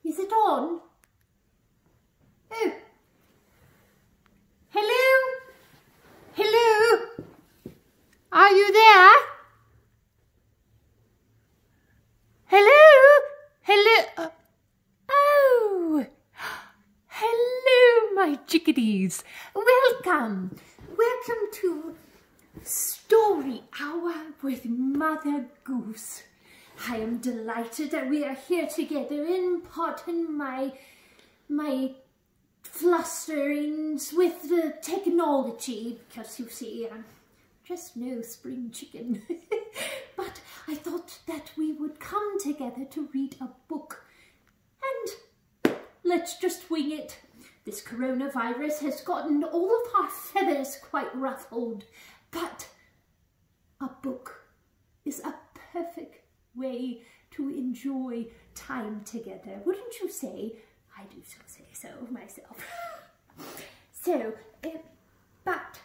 Is it on? Oh. Hello? Hello? Are you there? Hello? Hello? Oh. Hello, my chickadees. Welcome. Welcome to Story Hour with Mother Goose. I am delighted that we are here together in pardon my flusterings with the technology, because you see I'm just no spring chicken. But I thought that we would come together to read a book, and let's just wing it. This coronavirus has gotten all of our feathers quite ruffled, but a book is a perfect way to enjoy time together, wouldn't you say? I do say so myself. So, but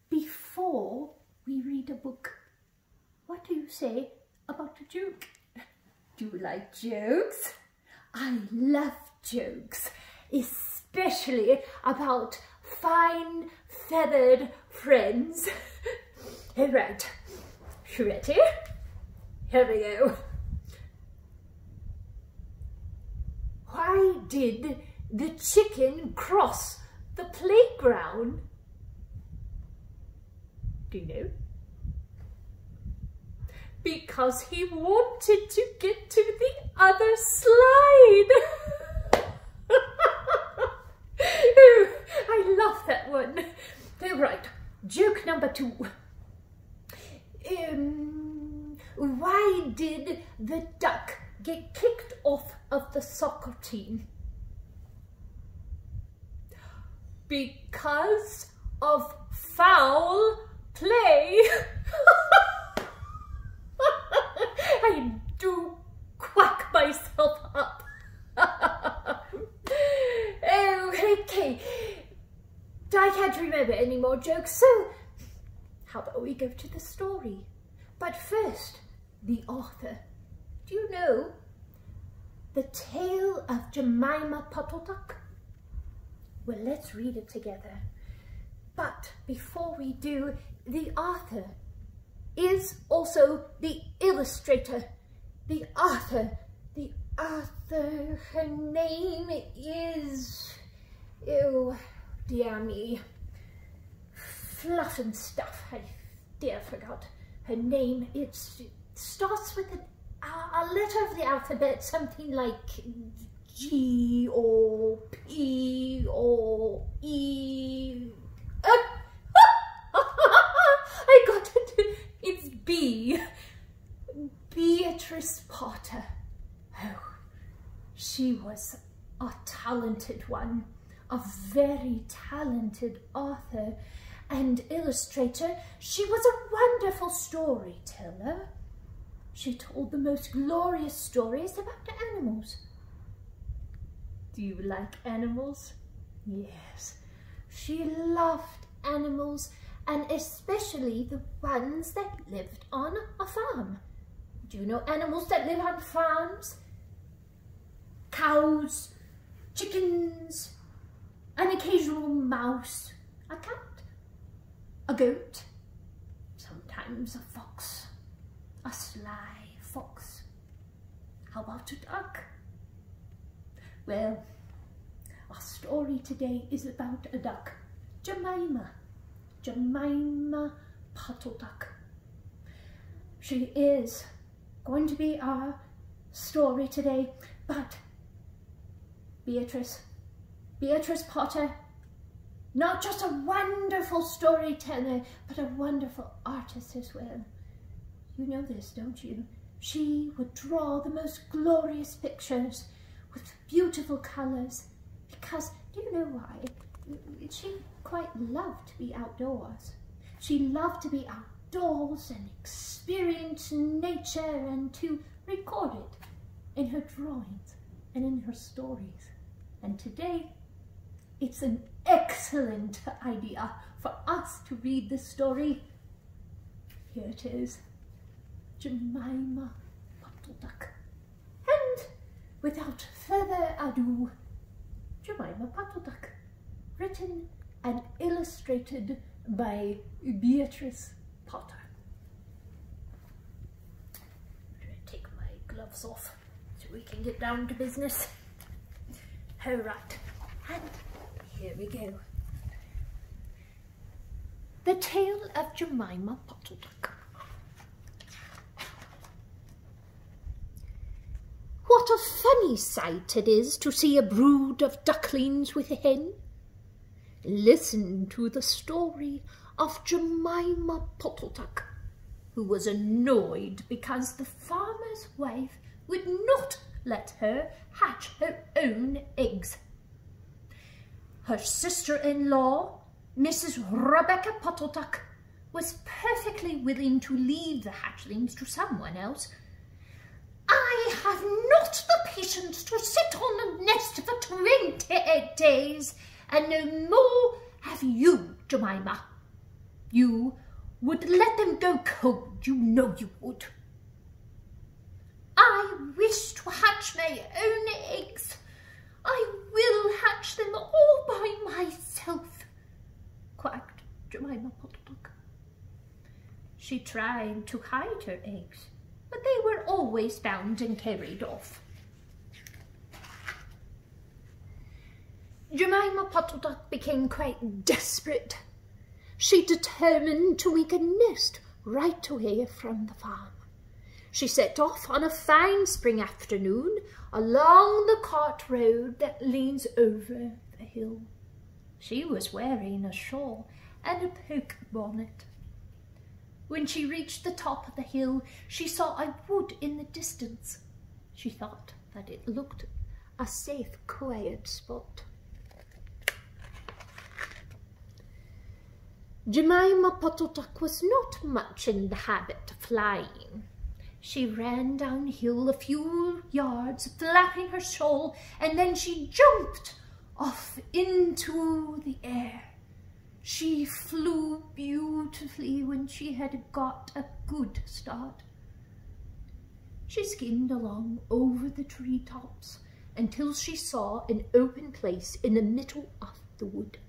before we read a book, what do you say about a joke? Do you like jokes? I love jokes, especially about fine feathered friends. All right, you ready? Here we go. Why did the chicken cross the playground? Do you know? Because he wanted to get to the other slide. Oh, I love that one. All right, joke number 2. Why did the duck get kicked off of the soccer team? Because of foul play. I do quack myself up. Oh, okay. I can't remember any more jokes, so how about we go to the story? But first, the author. Do you know The Tale of Jemima Puddleduck? Well, let's read it together. But before we do, the author is also the illustrator. The author, her name is, oh dear me, fluff and stuff, I forgot her name. It starts with a letter of the alphabet, something like G or P or E. I got it. It's B. Beatrice Potter. Oh, she was a talented one, a very talented author and illustrator. She was a wonderful storyteller. She told the most glorious stories about the animals. Do you like animals? Yes. She loved animals, and especially the ones that lived on a farm. Do you know animals that live on farms? Cows, chickens, an occasional mouse, a cat, a goat, sometimes a fox, a sly fox. How about a duck? Well, our story today is about a duck, Jemima Puddleduck. She is going to be our story today, but Beatrice Potter, not just a wonderful storyteller, but a wonderful artist as well. You know this, don't you? She would draw the most glorious pictures with beautiful colours, because, do you know why? She quite loved to be outdoors. She loved to be outdoors and experience nature and to record it in her drawings and in her stories. And today, it's an excellent idea for us to read this story. Here it is, Jemima Puddleduck. And without further ado, Jemima Puddleduck, written and illustrated by Beatrice Potter. I'm going to take my gloves off so we can get down to business. All right, and here we go. The Tale of Jemima Puddleduck. What a funny sight it is to see a brood of ducklings with a hen. Listen to the story of Jemima Puddleduck, who was annoyed because the farmer's wife would not let her hatch her own eggs. Her sister-in-law, Mrs. Rebecca Puddleduck, was perfectly willing to leave the hatchlings to someone else. "I have not the patience to sit on a nest for 28 days, and no more have you, Jemima. You would let them go cold, you know you would." "I wish to hatch my own eggs. I will hatch them all by myself," quacked Jemima Puddleduck. She tried to hide her eggs, but they were always found and carried off. Jemima Puddleduck became quite desperate. She determined to make a nest right away from the farm. She set off on a fine spring afternoon along the cart road that leans over the hill. She was wearing a shawl and a poke bonnet. When she reached the top of the hill, she saw a wood in the distance. She thought that it looked a safe, quiet spot. Jemima Puddleduck was not much in the habit of flying. She ran downhill a few yards, flapping her shawl, and then she jumped off into the air. She flew beautifully when she had got a good start. She skimmed along over the treetops until she saw an open place in the middle of the wood,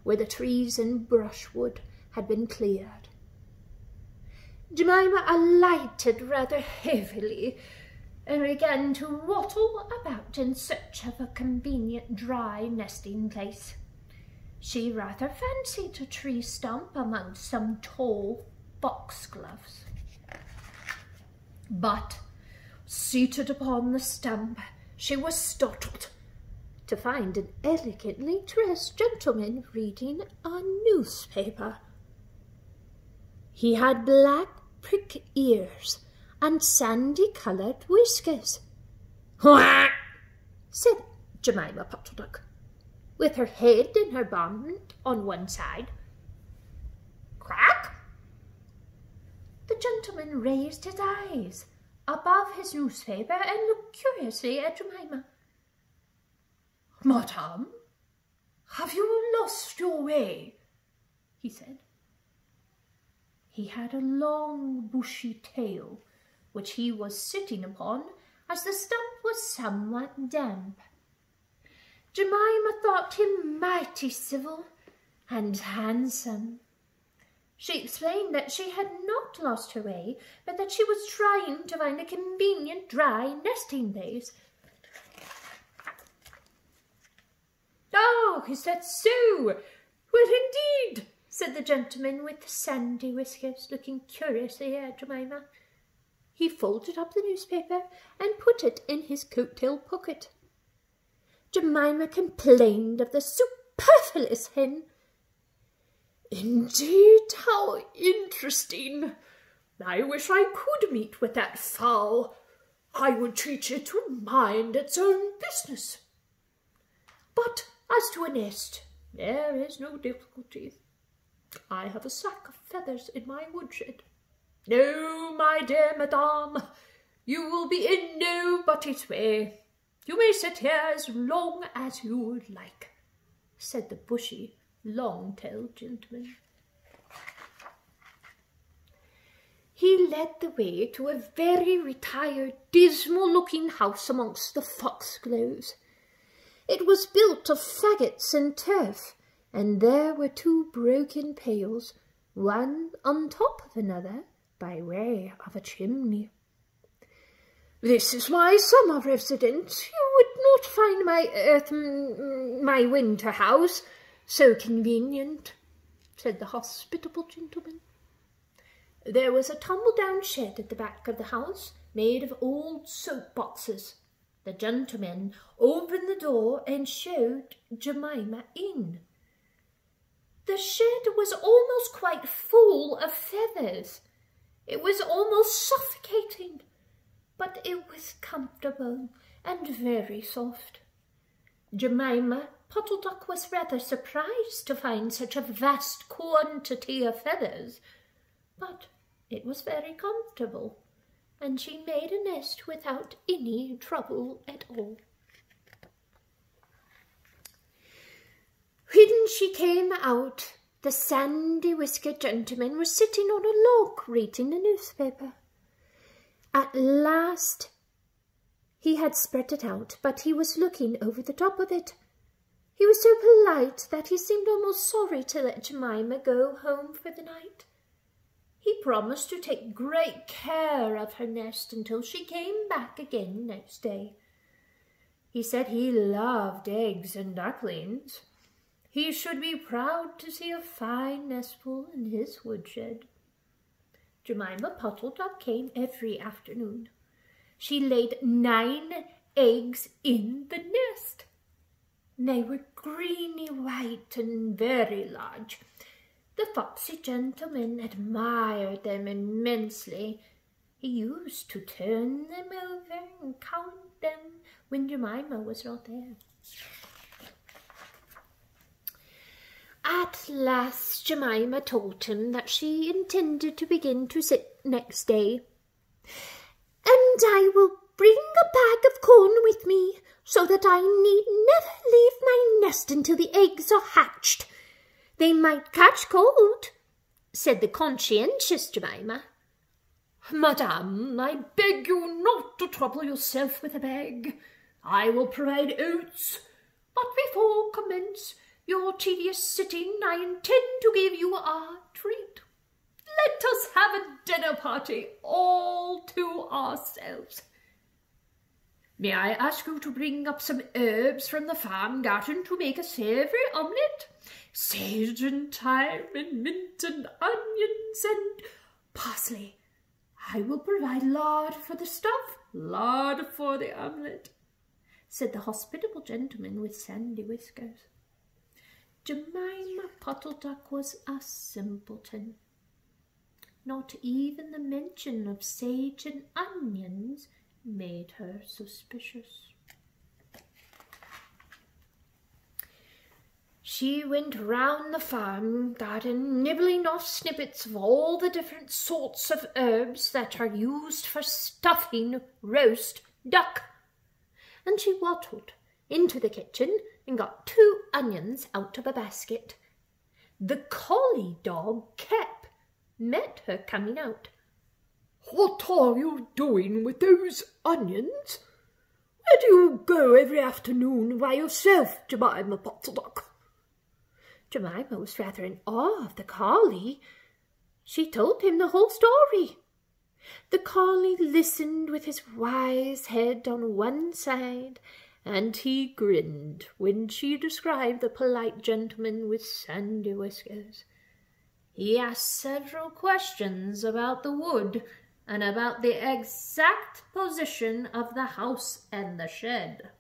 where the trees and brushwood had been cleared. Jemima alighted rather heavily and began to waddle about in search of a convenient dry nesting place. She rather fancied a tree stump among some tall foxgloves. But, seated upon the stump, she was startled to find an elegantly dressed gentleman reading a newspaper. He had black prick ears and sandy-coloured whiskers. "Quack!" said Jemima Puddleduck, with her head and her bonnet on one side. "Quack!" The gentleman raised his eyes above his newspaper and looked curiously at Jemima. "Madame, have you lost your way?" he said. He had a long bushy tail, which he was sitting upon, as the stump was somewhat damp. Jemima thought him mighty civil and handsome. She explained that she had not lost her way, but that she was trying to find a convenient dry nesting place. "Oh, is that so? Well, indeed," said the gentleman with the sandy whiskers, looking curiously at Jemima. He folded up the newspaper and put it in his coat-tail pocket. Jemima complained of the superfluous hen. "Indeed, how interesting! I wish I could meet with that fowl. I would teach it to mind its own business. But as to a nest, there is no difficulty. I have a sack of feathers in my woodshed. No, my dear madame, you will be in nobody's way. You may sit here as long as you would like," said the bushy, long-tailed gentleman. He led the way to a very retired, dismal-looking house amongst the foxgloves. It was built of faggots and turf, and there were 2 broken pails, one on top of another, by way of a chimney. "This is my summer residence. You would not find my winter house so convenient," said the hospitable gentleman. There was a tumble-down shed at the back of the house, made of old soap-boxes. The gentleman opened the door and showed Jemima in. The shed was almost quite full of feathers. It was almost suffocating, but it was comfortable and very soft. Jemima Puddleduck was rather surprised to find such a vast quantity of feathers, but it was very comfortable, and she made a nest without any trouble at all. When she came out, the sandy-whiskered gentleman was sitting on a log reading a newspaper. At last he had spread it out, but he was looking over the top of it. He was so polite that he seemed almost sorry to let Jemima go home for the night. He promised to take great care of her nest until she came back again next day. He said he loved eggs and ducklings. He should be proud to see a fine nestful in his woodshed. Jemima Puddleduck came every afternoon. She laid 9 eggs in the nest. They were greeny white and very large. The foxy gentleman admired them immensely. He used to turn them over and count them when Jemima was not there. At last Jemima told him that she intended to begin to sit next day. "And I will bring a bag of corn with me, so that I need never leave my nest until the eggs are hatched. They might catch cold," said the conscientious Jemima. "Madame, I beg you not to trouble yourself with a bag. I will provide oats, but before commence your tedious sitting, I intend to give you a treat. Let us have a dinner party all to ourselves. May I ask you to bring up some herbs from the farm garden to make a savoury omelette? Sage and thyme and mint and onions and parsley. I will provide lard for the stuff, lard for the omelette," said the hospitable gentleman with sandy whiskers. Jemima Puddleduck was a simpleton. Not even the mention of sage and onions made her suspicious. She went round the farm garden, nibbling off snippets of all the different sorts of herbs that are used for stuffing roast duck, and she waddled into the kitchen and got 2 onions out of a basket. The collie dog, Cap, met her coming out. "What are you doing with those onions? Where do you go every afternoon by yourself, Jemima Puddleduck?" Jemima was rather in awe of the collie. She told him the whole story. The collie listened with his wise head on one side, and he grinned when she described the polite gentleman with sandy whiskers. He asked several questions about the wood and about the exact position of the house and the shed.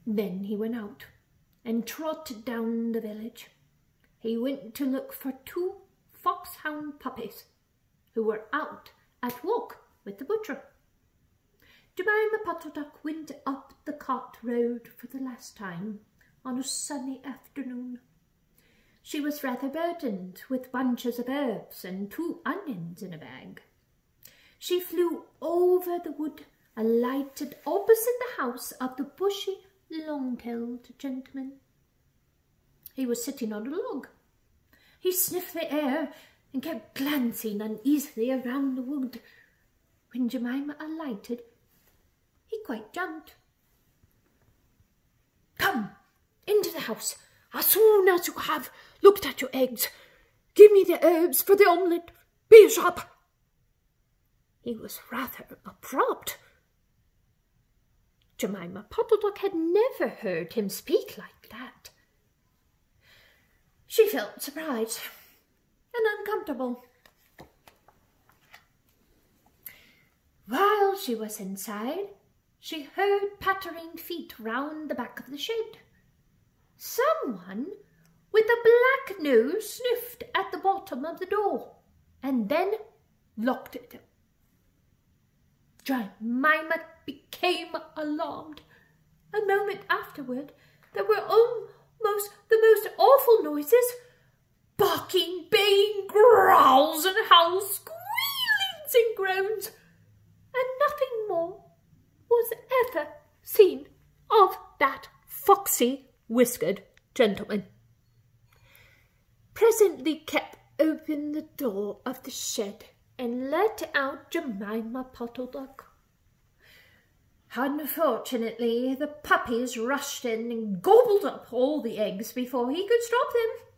Then he went out and trotted down the village. He went to look for 2 foxhound puppies who were out at walk with the butcher. Jemima Puddleduck went up the cart road for the last time on a sunny afternoon. She was rather burdened with bunches of herbs and 2 onions in a bag. She flew over the wood, alighted opposite the house of the bushy, long-tailed gentleman. He was sitting on a log. He sniffed the air and kept glancing uneasily around the wood. When Jemima alighted, he quite jumped. "Come into the house as soon as you have looked at your eggs. Give me the herbs for the omelette. Be sharp." He was rather abrupt. Jemima Puddleduck had never heard him speak like that. She felt surprised and uncomfortable. While she was inside, she heard pattering feet round the back of the shed. Someone with a black nose sniffed at the bottom of the door and then locked it. Jemima became alarmed. A moment afterward, there were almost the most awful noises: barking, baying, growls and howls, squealings and groans, and nothing more was ever seen of that foxy, whiskered gentleman. Presently kept open the door of the shed and let out Jemima Puddleduck. Unfortunately, the puppies rushed in and gobbled up all the eggs before he could stop them.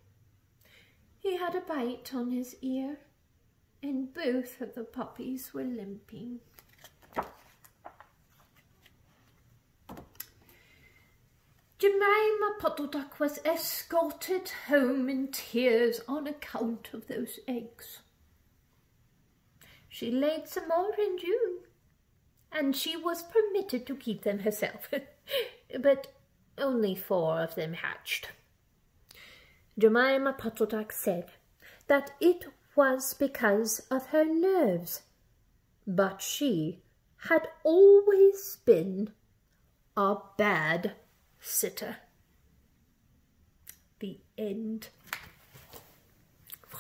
He had a bite on his ear, and both of the puppies were limping. Jemima Puddleduck was escorted home in tears on account of those eggs. She laid some more in June, and she was permitted to keep them herself, but only 4 of them hatched. Jemima Puddleduck said that it was because of her nerves, but she had always been a bad sitter. The end.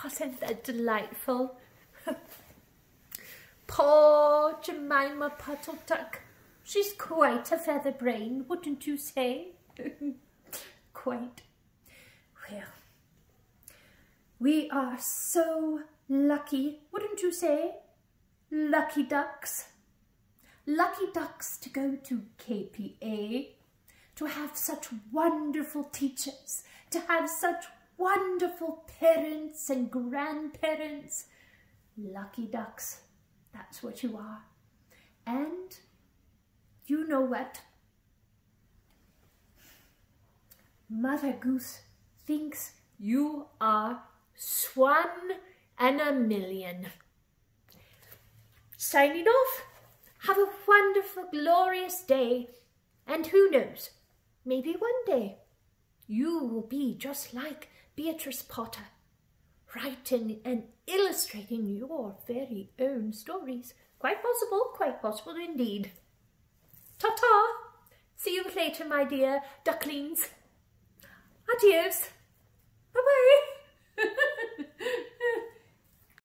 Wasn't that delightful? Poor Jemima Puddleduck. She's quite a feather brain, wouldn't you say? Quite. Well, we are so lucky, wouldn't you say? Lucky ducks. Lucky ducks to go to KPA, to have such wonderful teachers, to have such wonderful parents and grandparents. Lucky ducks, that's what you are. And you know what? Mother Goose thinks you are swan and a million. Signing off. Have a wonderful, glorious day. And who knows, maybe one day you will be just like Beatrice Potter, writing and illustrating your very own stories. Quite possible indeed. Ta-ta! See you later, my dear ducklings. Adios. Bye-bye.